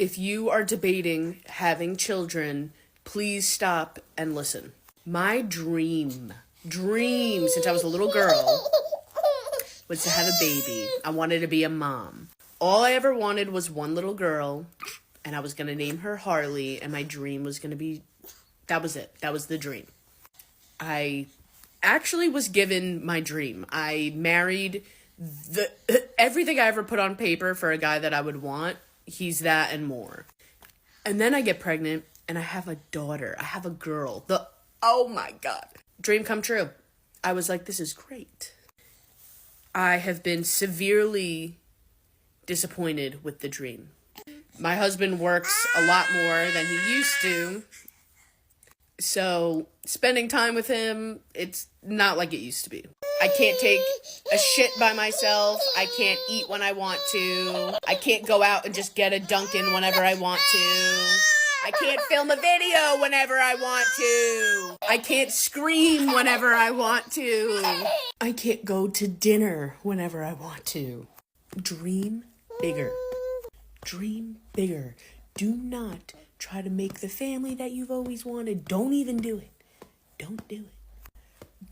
If you are debating having children, please stop and listen. My dream since I was a little girl was to have a baby. I wanted to be a mom. All I ever wanted was one little girl, and I was going to name her Harley, and my dream was going to be, that was it. That was the dream. I actually was given my dream. I married everything I ever put on paper for a guy that I would want. He's that and more. And then I get pregnant, and I have a daughter. I have a girl. Oh my God. Dream come true. I was like, this is great. I have been severely disappointed with the dream. My husband works a lot more than he used to. So spending time with him, it's not like it used to be. I can't take a shit by myself. I can't eat when I want to. I can't go out and just get a Dunkin' whenever I want to. I can't film a video whenever I want to. I can't scream whenever I want to. I can't go to dinner whenever I want to. Dream bigger. Dream bigger. Do not try to make the family that you've always wanted. Don't even do it. Don't do it.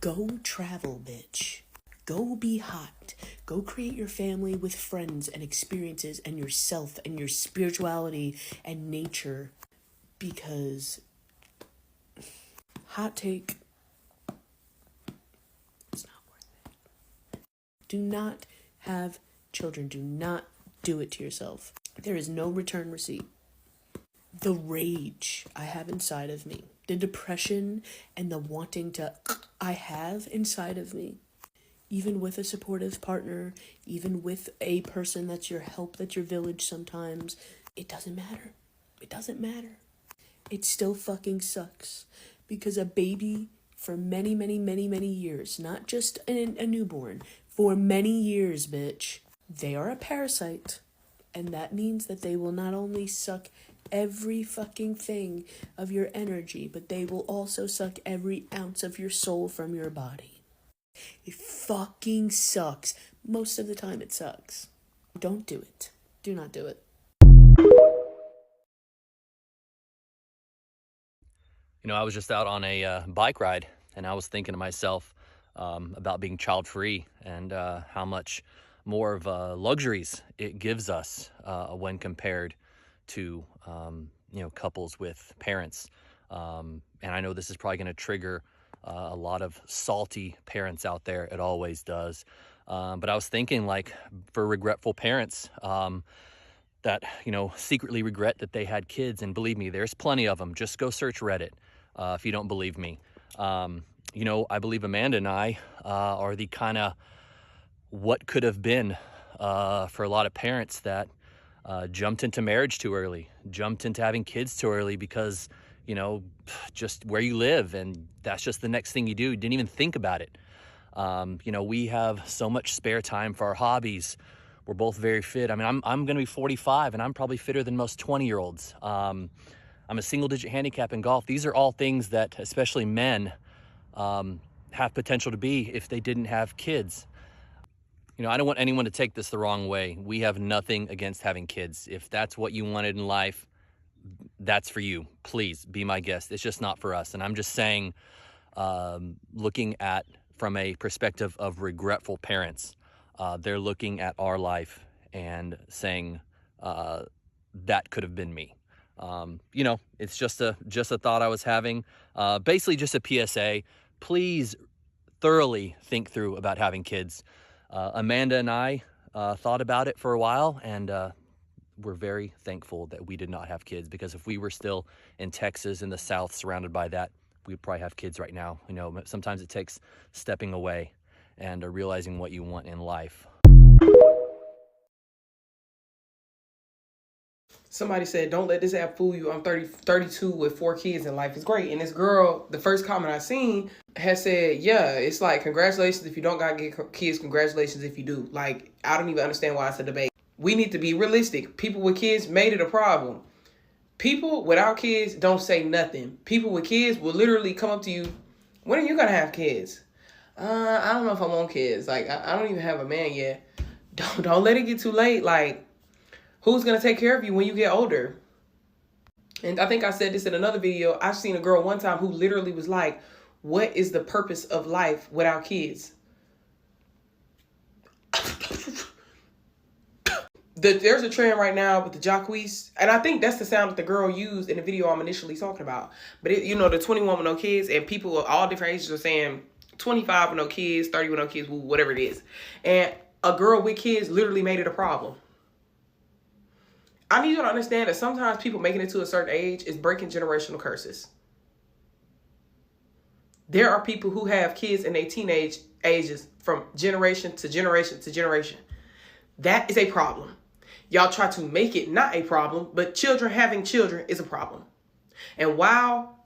Go travel, bitch. Go be hot. Go create your family with friends and experiences and yourself and your spirituality and nature. Because, hot take, it's not worth it. Do not have children. Do not do it to yourself. There is no return receipt. The rage I have inside of me, the depression and the wanting to I have inside of me, even with a supportive partner, even with a person that's your help, that's your village sometimes, it doesn't matter. It doesn't matter. It still fucking sucks. Because a baby for many, many, many, many years, not just a newborn, for many years, bitch, they are a parasite. And that means that they will not only suck every fucking thing of your energy, but they will also suck every ounce of your soul from your body. It fucking sucks. Most of the time it sucks. Don't do it. Do not do it. You know, I was just out on a bike ride, and I was thinking to myself about being child-free and how much more of luxuries it gives us when compared to, couples with parents. And I know this is probably going to trigger a lot of salty parents out there. It always does. But I was thinking, like, for regretful parents that, secretly regret that they had kids. And believe me, there's plenty of them. Just go search Reddit. If you don't believe me. I believe Amanda and I are the kind of what could have been for a lot of parents that jumped into marriage too early, jumped into having kids too early because, just where you live and that's just the next thing you do. You didn't even think about it. We have so much spare time for our hobbies. We're both very fit. I mean, I'm going to be 45 and I'm probably fitter than most 20-year-olds. I'm a single-digit handicap in golf. These are all things that, especially men, have potential to be if they didn't have kids. I don't want anyone to take this the wrong way. We have nothing against having kids. If that's what you wanted in life, that's for you. Please be my guest. It's just not for us. And I'm just saying, looking at from a perspective of regretful parents, they're looking at our life and saying that could have been me. It's just a thought I was having. Basically just a PSA. Please thoroughly think through about having kids. Amanda and I thought about it for a while, and we're very thankful that we did not have kids, because if we were still in Texas in the South surrounded by that, we'd probably have kids right now. Sometimes it takes stepping away and realizing what you want in life. Somebody said, don't let this app fool you. I'm 32 with 4 kids and life is great. And this girl, the first comment I seen, has said, yeah, it's like, congratulations if you don't got to get kids, congratulations if you do. Like, I don't even understand why it's a debate. We need to be realistic. People with kids made it a problem. People without kids don't say nothing. People with kids will literally come up to you, when are you going to have kids? I don't know if I want kids. Like, I don't even have a man yet. Don't let it get too late. Like, Who's going to take care of you when you get older? And I think I said this in another video. I've seen a girl one time who literally was like, what is the purpose of life without kids? There's a trend right now with the Jacquees, and I think that's the sound that the girl used in the video I'm initially talking about. But the 21 with no kids, and people of all different ages are saying 25 with no kids, 30 with no kids, whatever it is. And a girl with kids literally made it a problem. I need you to understand that sometimes people making it to a certain age is breaking generational curses. There are people who have kids in their teenage ages from generation to generation to generation. That is a problem. Y'all try to make it not a problem, but children having children is a problem. And while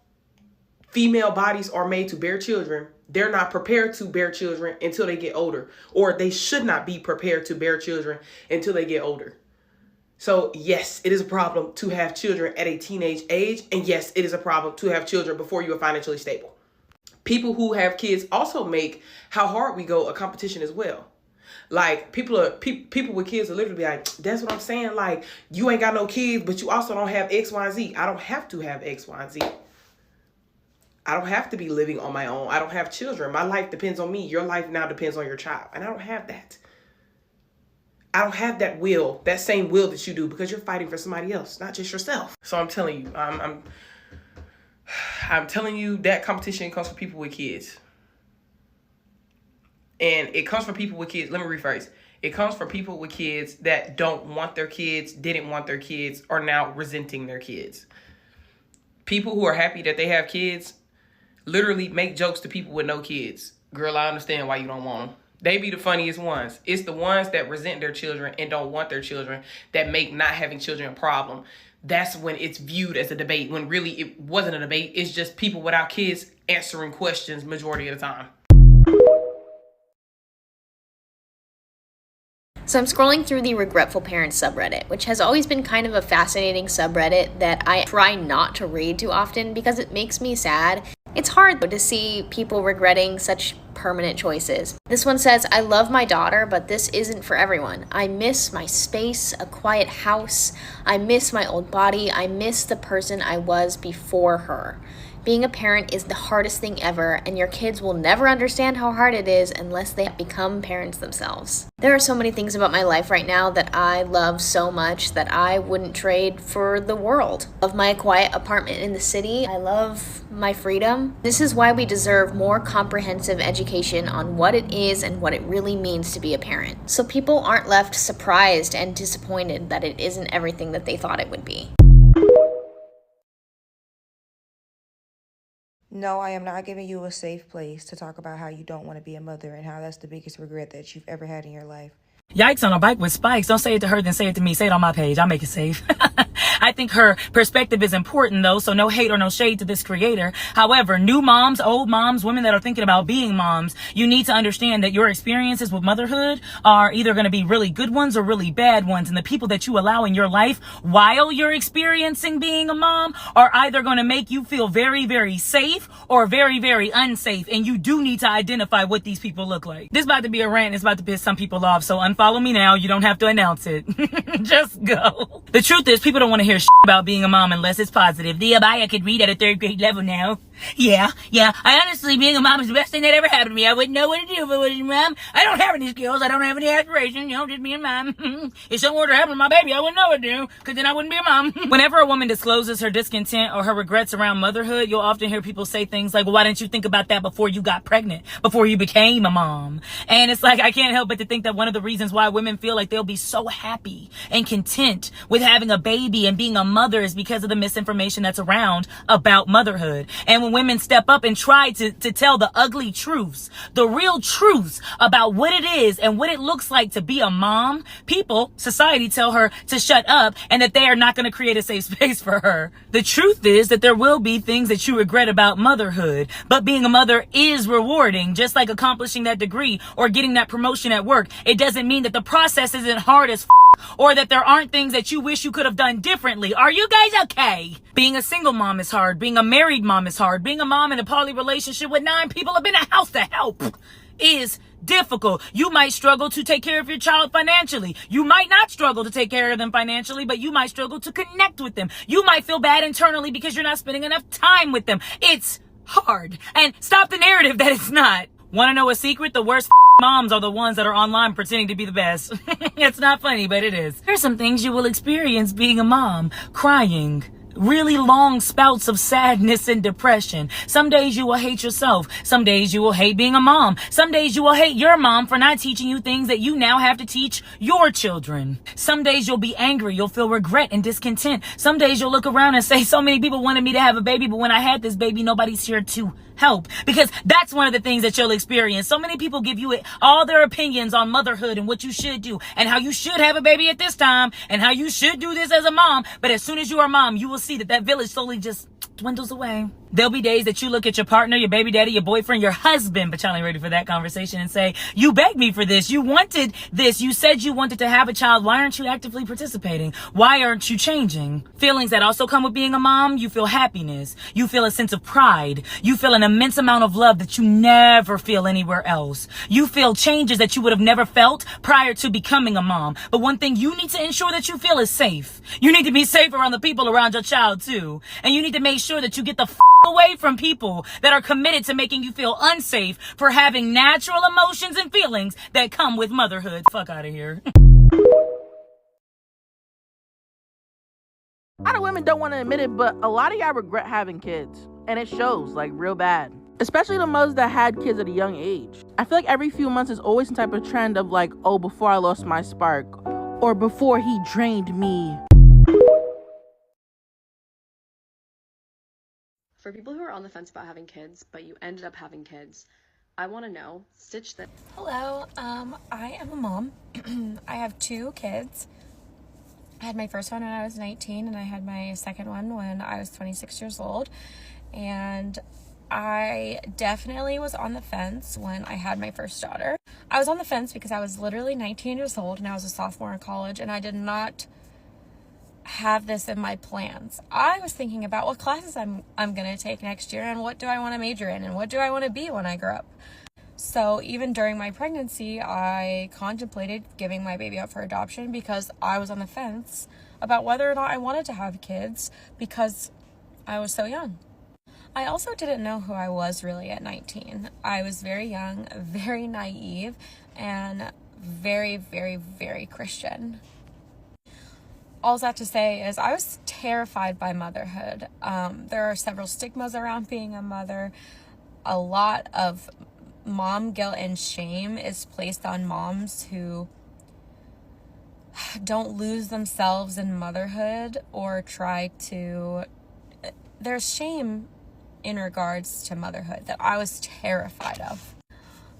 female bodies are made to bear children, they're not prepared to bear children until they get older, or they should not be prepared to bear children until they get older. So yes, it is a problem to have children at a teenage age. And yes, it is a problem to have children before you are financially stable. People who have kids also make how hard we go a competition as well. Like people with kids are literally like, that's what I'm saying. Like, you ain't got no kids, but you also don't have X, Y, and Z. I don't have to have X, Y, and Z. I don't have to be living on my own. I don't have children. My life depends on me. Your life now depends on your child. And I don't have that. I don't have that will, that same will that you do, because you're fighting for somebody else, not just yourself. So I'm telling you, I'm telling you that competition comes from people with kids. And it comes from people with kids. Let me rephrase. It comes from people with kids that don't want their kids, didn't want their kids, are now resenting their kids. People who are happy that they have kids literally make jokes to people with no kids. Girl, I understand why you don't want them. They be the funniest ones. It's the ones that resent their children and don't want their children that make not having children a problem. That's when it's viewed as a debate, when really it wasn't a debate. It's just people without kids answering questions majority of the time. So I'm scrolling through the Regretful Parents subreddit, which has always been kind of a fascinating subreddit that I try not to read too often because it makes me sad. It's hard to see people regretting such permanent choices. This one says, I love my daughter, but this isn't for everyone. I miss my space, a quiet house. I miss my old body. I miss the person I was before her. Being a parent is the hardest thing ever, and your kids will never understand how hard it is unless they become parents themselves. There are so many things about my life right now that I love so much that I wouldn't trade for the world. I love my quiet apartment in the city. I love my freedom. This is why we deserve more comprehensive education on what it is and what it really means to be a parent, so people aren't left surprised and disappointed that it isn't everything that they thought it would be. No, I am not giving you a safe place to talk about how you don't want to be a mother and how that's the biggest regret that you've ever had in your life. Yikes on a bike with spikes. Don't say it to her, then say it to me. Say it on my page. I'll make it safe. I think her perspective is important, though, so no hate or no shade to this creator. However, new moms, old moms, women that are thinking about being moms, you need to understand that your experiences with motherhood are either going to be really good ones or really bad ones. And the people that you allow in your life while you're experiencing being a mom are either going to make you feel very, very safe or very, very unsafe. And you do need to identify what these people look like. This is about to be a rant. It's about to piss some people off. So unfollow me now. You don't have to announce it. Just go. The truth is, people don't want to hear shit about being a mom unless it's positive. The Abaya could read at a 3rd grade level now. Yeah. I honestly, being a mom is the best thing that ever happened to me. I wouldn't know what to do if I was a mom. I don't have any skills. I don't have any aspirations. Just being a mom. If something were to happen to my baby, I wouldn't know what to do, because then I wouldn't be a mom. Whenever a woman discloses her discontent or her regrets around motherhood, you'll often hear people say things like, well, why didn't you think about that before you got pregnant, before you became a mom? And it's like, I can't help but to think that one of the reasons why women feel like they'll be so happy and content with having a baby and being a mother is because of the misinformation that's around about motherhood. And when women step up and try to tell the ugly truths, the real truths about what it is and what it looks like to be a mom, people, society tell her to shut up and that they are not going to create a safe space for her. The truth is that there will be things that you regret about motherhood, but being a mother is rewarding, just like accomplishing that degree or getting that promotion at work. It doesn't mean that the process isn't hard as or that there aren't things that you wish you could have done differently. Are you guys okay? Being a single mom is hard. Being a married mom is hard. Being a mom in a poly relationship with 9 people up in a house to help is difficult. You might struggle to take care of your child financially. You might not struggle to take care of them financially, but you might struggle to connect with them. You might feel bad internally because you're not spending enough time with them. It's hard. And stop the narrative that it's not. Want to know a secret? The worst moms are the ones that are online pretending to be the best. It's not funny, but it is. There's some things you will experience being a mom. Crying. Really long spouts of sadness and depression. Some days you will hate yourself. Some days you will hate being a mom. Some days you will hate your mom for not teaching you things that you now have to teach your children. Some days you'll be angry. You'll feel regret and discontent. Some days you'll look around and say, so many people wanted me to have a baby, but when I had this baby, nobody's here to help. Because that's one of the things that you'll experience. So many people give you all their opinions on motherhood and what you should do and how you should have a baby at this time and how you should do this as a mom. But as soon as you are a mom, you will see that village slowly just dwindles away. There'll be days that you look at your partner, your baby daddy, your boyfriend, your husband, but y'all ain't ready for that conversation, and say, you begged me for this. You wanted this. You said you wanted to have a child. Why aren't you actively participating? Why aren't you changing? Feelings that also come with being a mom. You feel happiness. You feel a sense of pride. You feel an immense amount of love that you never feel anywhere else. You feel changes that you would have never felt prior to becoming a mom. But one thing you need to ensure that you feel is safe. You need to be safe around the people around your child too. And you need to make sure that you get the away from people that are committed to making you feel unsafe for having natural emotions and feelings that come with motherhood. Fuck out of here. A lot of women don't want to admit it, but a lot of y'all regret having kids. And it shows, like, real bad. Especially the mothers that had kids at a young age. I feel like every few months there's always some type of trend of like, oh, before I lost my spark. Or before he drained me. For people who are on the fence about having kids, but you ended up having kids, I want to know, stitch this. Hello, I am a mom. I have 2 kids. I had my first one when I was 19, and I had my second one when I was 26 years old. And I definitely was on the fence when I had my first daughter. I was on the fence because I was literally 19 years old, and I was a sophomore in college, and I did not have this in my plans. I was thinking about what classes I'm going to take next year, and what do I want to major in, and what do I want to be when I grow up. So even during my pregnancy, I contemplated giving my baby up for adoption because I was on the fence about whether or not I wanted to have kids because I was so young. I also didn't know who I was really at 19. I was very young, very naive, and very, very, very Christian. All that to say is I was terrified by motherhood. There are several stigmas around being a mother. A lot of mom guilt and shame is placed on moms who don't lose themselves in motherhood or try to... There's shame in regards to motherhood that I was terrified of.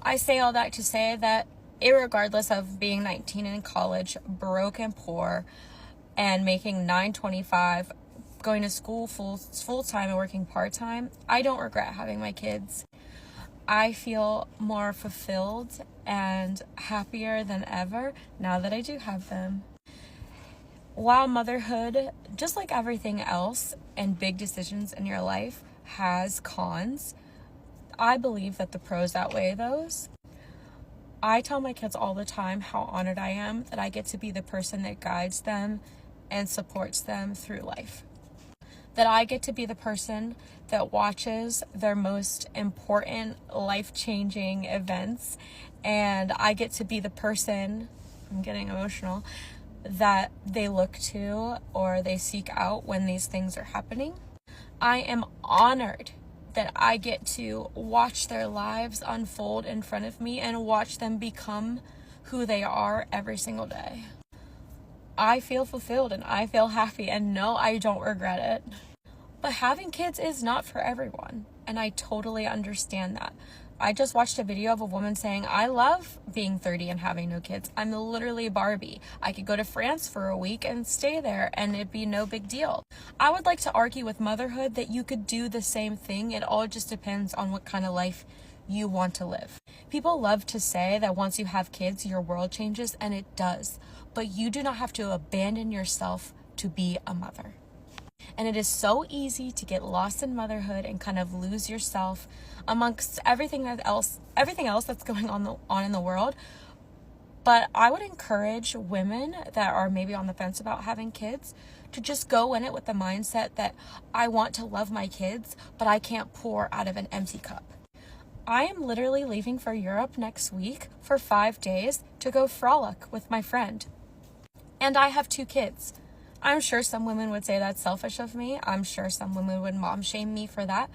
I say all that to say that irregardless of being 19 in college, broke and poor, and making $9.25, going to school full-time and working part-time, I don't regret having my kids. I feel more fulfilled and happier than ever now that I do have them. While motherhood, just like everything else and big decisions in your life, has cons, I believe that the pros outweigh those. I tell my kids all the time how honored I am that I get to be the person that guides them and supports them through life. That I get to be the person that watches their most important life-changing events, and I get to be the person, I'm getting emotional, that they look to or they seek out when these things are happening. I am honored that I get to watch their lives unfold in front of me and watch them become who they are every single day. I feel fulfilled and I feel happy, and no, I don't regret it. But having kids is not for everyone, and I totally understand that. I just watched a video of a woman saying, I love being 30 and having no kids. I'm literally Barbie. I could go to France for a week and stay there and it'd be no big deal. I would like to argue with motherhood that you could do the same thing. It all just depends on what kind of life you want to live. People love to say that once you have kids, your world changes, and it does. But you do not have to abandon yourself to be a mother. And it is so easy to get lost in motherhood and kind of lose yourself amongst everything else that's going on in the world. But I would encourage women that are maybe on the fence about having kids to just go in it with the mindset that I want to love my kids, but I can't pour out of an empty cup. I am literally leaving for Europe next week for 5 days to go frolic with my friend. And I have 2 kids. I'm sure some women would say that's selfish of me. I'm sure some women would mom shame me for that.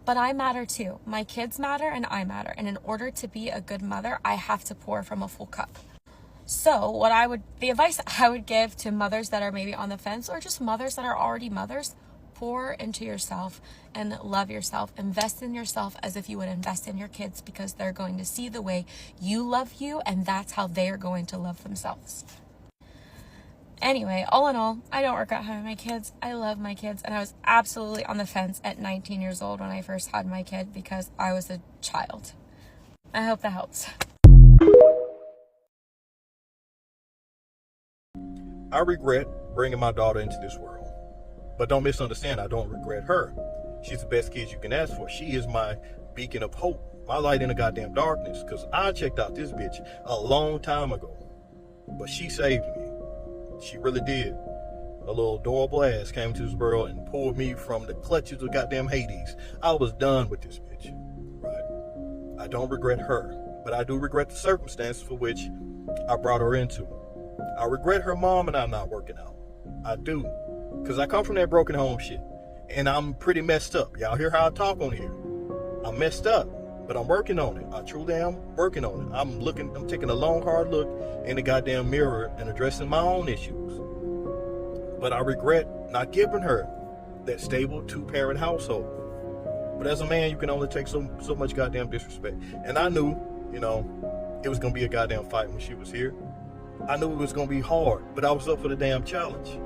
But I matter too. My kids matter and I matter. And in order to be a good mother, I have to pour from a full cup. So the advice I would give to mothers that are maybe on the fence, or just mothers that are already mothers, pour into yourself and love yourself. Invest in yourself as if you would invest in your kids, because they're going to see the way you love you, and that's how they are going to love themselves. Anyway, all in all, I don't regret having my kids. I love my kids, and I was absolutely on the fence at 19 years old when I first had my kid because I was a child. I hope that helps. I regret bringing my daughter into this world. But don't misunderstand, I don't regret her. She's the best kid you can ask for. She is my beacon of hope, my light in the goddamn darkness, because I checked out this bitch a long time ago. But she saved me. She really did. A little adorable ass came to this world and pulled me from the clutches of goddamn Hades. I was done with this bitch, right? I don't regret her, but I do regret the circumstances for which I brought her into. I regret her mom and I not working out. I do. Because I come from that broken home shit. And I'm pretty messed up. Y'all hear how I talk on here. I'm messed up. But I'm working on it. I truly am working on it. I'm taking a long, hard look in the goddamn mirror and addressing my own issues. But I regret not giving her that stable 2-parent household. But as a man, you can only take so much goddamn disrespect. And I knew, it was going to be a goddamn fight when she was here. I knew it was going to be hard, but I was up for the damn challenge.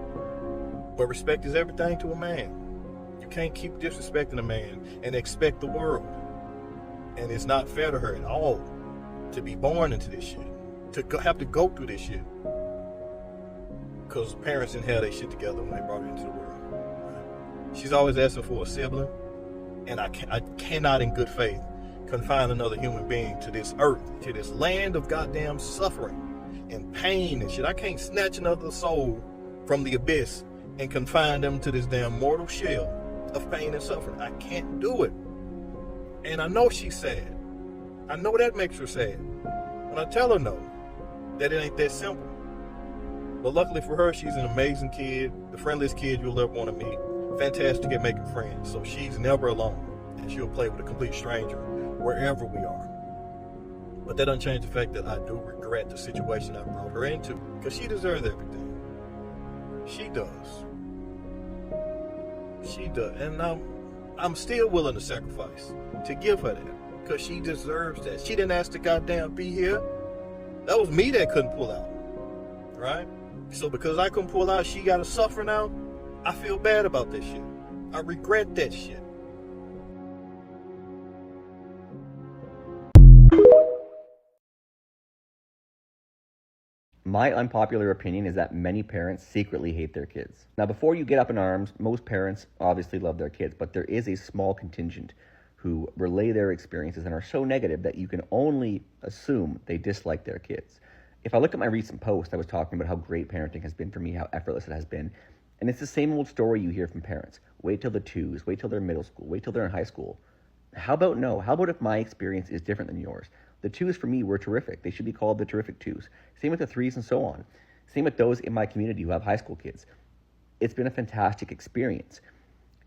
But respect is everything to a man. You can't keep disrespecting a man and expect the world. And it's not fair to her at all to be born into this shit, to have to go through this shit. Because parents didn't have their shit together when they brought her into the world. She's always asking for a sibling, and I cannot in good faith confine another human being to this earth, to this land of goddamn suffering and pain and shit. I can't snatch another soul from the abyss and confine them to this damn mortal shell of pain and suffering. I can't do it. And I know she's sad. I know that makes her sad. And I tell her no, that it ain't that simple. But luckily for her, she's an amazing kid, the friendliest kid you'll ever want to meet. Fantastic at making friends. So she's never alone. And she'll play with a complete stranger wherever we are. But that doesn't change the fact that I do regret the situation I brought her into, because she deserves everything. She does. She does. And I'm still willing to sacrifice to give her that, because she deserves that. She didn't ask to goddamn be here. That was me that couldn't pull out, right? So because I couldn't pull out, she gotta suffer now. I feel bad about that shit. I regret that shit. My unpopular opinion is that many parents secretly hate their kids. Now, before you get up in arms, most parents obviously love their kids, but there is a small contingent who relay their experiences and are so negative that you can only assume they dislike their kids. If I look at my recent post, I was talking about how great parenting has been for me, how effortless it has been. And it's the same old story you hear from parents. Wait till the twos, wait till they're in middle school, wait till they're in high school. How about no? How about if my experience is different than yours? The twos for me were terrific. They should be called the terrific twos. Same with the threes and so on. Same with those in my community who have high school kids. It's been a fantastic experience.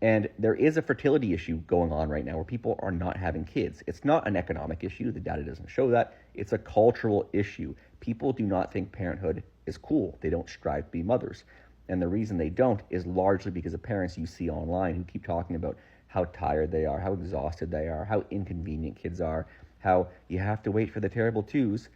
And there is a fertility issue going on right now where people are not having kids. It's not an economic issue. The data doesn't show that. It's a cultural issue. People do not think parenthood is cool. They don't strive to be mothers. And the reason they don't is largely because of parents you see online who keep talking about how tired they are, how exhausted they are, how inconvenient kids are, how you have to wait for the terrible twos,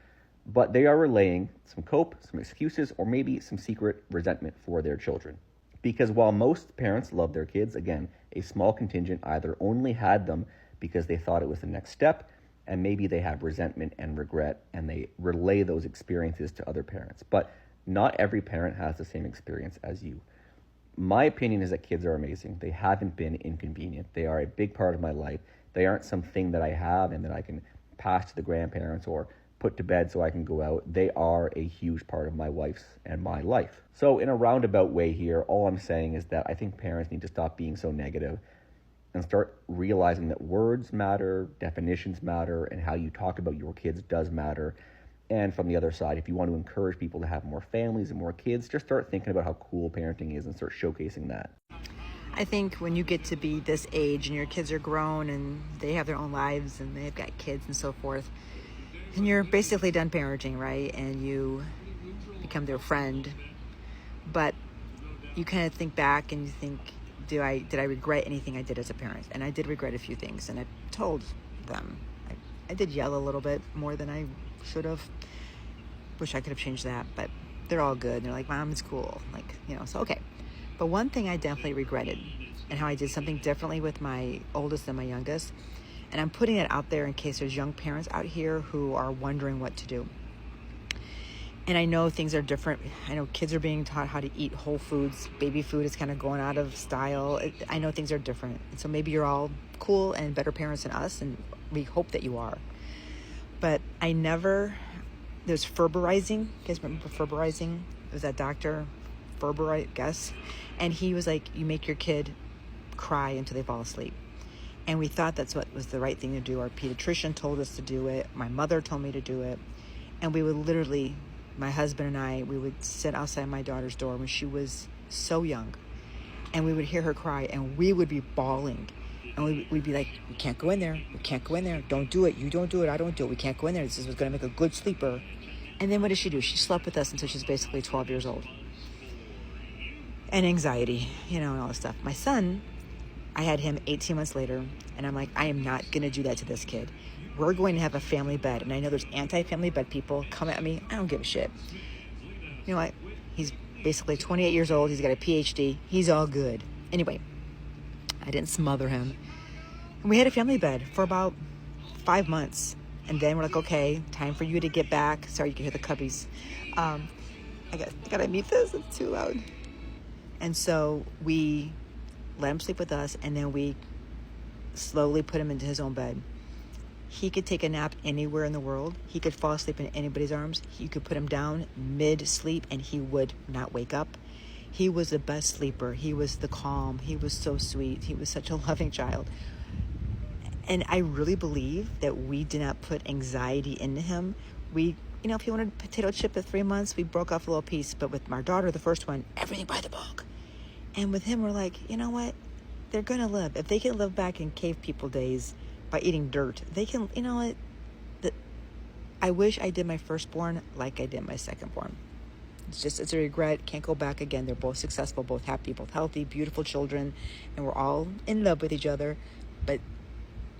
but they are relaying some cope, some excuses, or maybe some secret resentment for their children. Because while most parents love their kids, again, a small contingent either only had them because they thought it was the next step, and maybe they have resentment and regret, and they relay those experiences to other parents. But not every parent has the same experience as you. My opinion is that kids are amazing. They haven't been inconvenient. They are a big part of my life. They aren't something that I have and that I can pass to the grandparents or put to bed so I can go out. They are a huge part of my wife's and my life. So in a roundabout way here, all I'm saying is that I think parents need to stop being so negative and start realizing that words matter, definitions matter, and how you talk about your kids does matter. And from the other side, if you want to encourage people to have more families and more kids, just start thinking about how cool parenting is and start showcasing that. I think when you get to be this age and your kids are grown and they have their own lives and they've got kids and so forth, and you're basically done parenting, right? And you become their friend. But you kind of think back and you think, did I regret anything I did as a parent? And I did regret a few things, and I told them. I did yell a little bit more than I should have. Wish I could have changed that, but they're all good. They're like, Mom, it's cool. Like, so okay. But one thing I definitely regretted, and how I did something differently with my oldest and my youngest, and I'm putting it out there in case there's young parents out here who are wondering what to do. And I know things are different. I know kids are being taught how to eat whole foods. Baby food is kind of going out of style. I know things are different. And so maybe you're all cool and better parents than us, and we hope that you are. But there's Ferberizing. You guys remember Ferberizing? It was that Dr. Ferber, I guess. And he was like, you make your kid cry until they fall asleep. And we thought that's what was the right thing to do. Our pediatrician told us to do it. My mother told me to do it. And we would literally, my husband and I, we would sit outside my daughter's door when she was so young. And we would hear her cry and we would be bawling. And we'd be like, we can't go in there. We can't go in there. Don't do it. You don't do it. I don't do it. We can't go in there. This is what's going to make a good sleeper. And then what did she do? She slept with us until she's basically 12 years old. And anxiety, and all this stuff. My son, I had him 18 months later, and I'm like, I am not going to do that to this kid. We're going to have a family bed. And I know there's anti-family bed people come at me. I don't give a shit. You know what? He's basically 28 years old. He's got a PhD. He's all good. Anyway, I didn't smother him. And we had a family bed for about 5 months. And then we're like, okay, time for you to get back. Sorry, you can hear the cubbies. I gotta mute this. It's too loud. And so we let him sleep with us, and then we slowly put him into his own bed. He could take a nap anywhere in the world. He could fall asleep in anybody's arms. You could put him down mid-sleep, and he would not wake up. He was the best sleeper. He was the calm. He was so sweet. He was such a loving child. And I really believe that we did not put anxiety into him. We, if he wanted a potato chip at 3 months, we broke off a little piece. But with my daughter, the first one, everything by the book. And with him, we're like, you know what? They're going to live. If they can live back in cave people days by eating dirt, they can, I wish I did my firstborn like I did my secondborn. It's a regret. Can't go back again. They're both successful, both happy, both healthy, beautiful children. And we're all in love with each other. But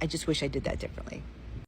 I just wish I did that differently.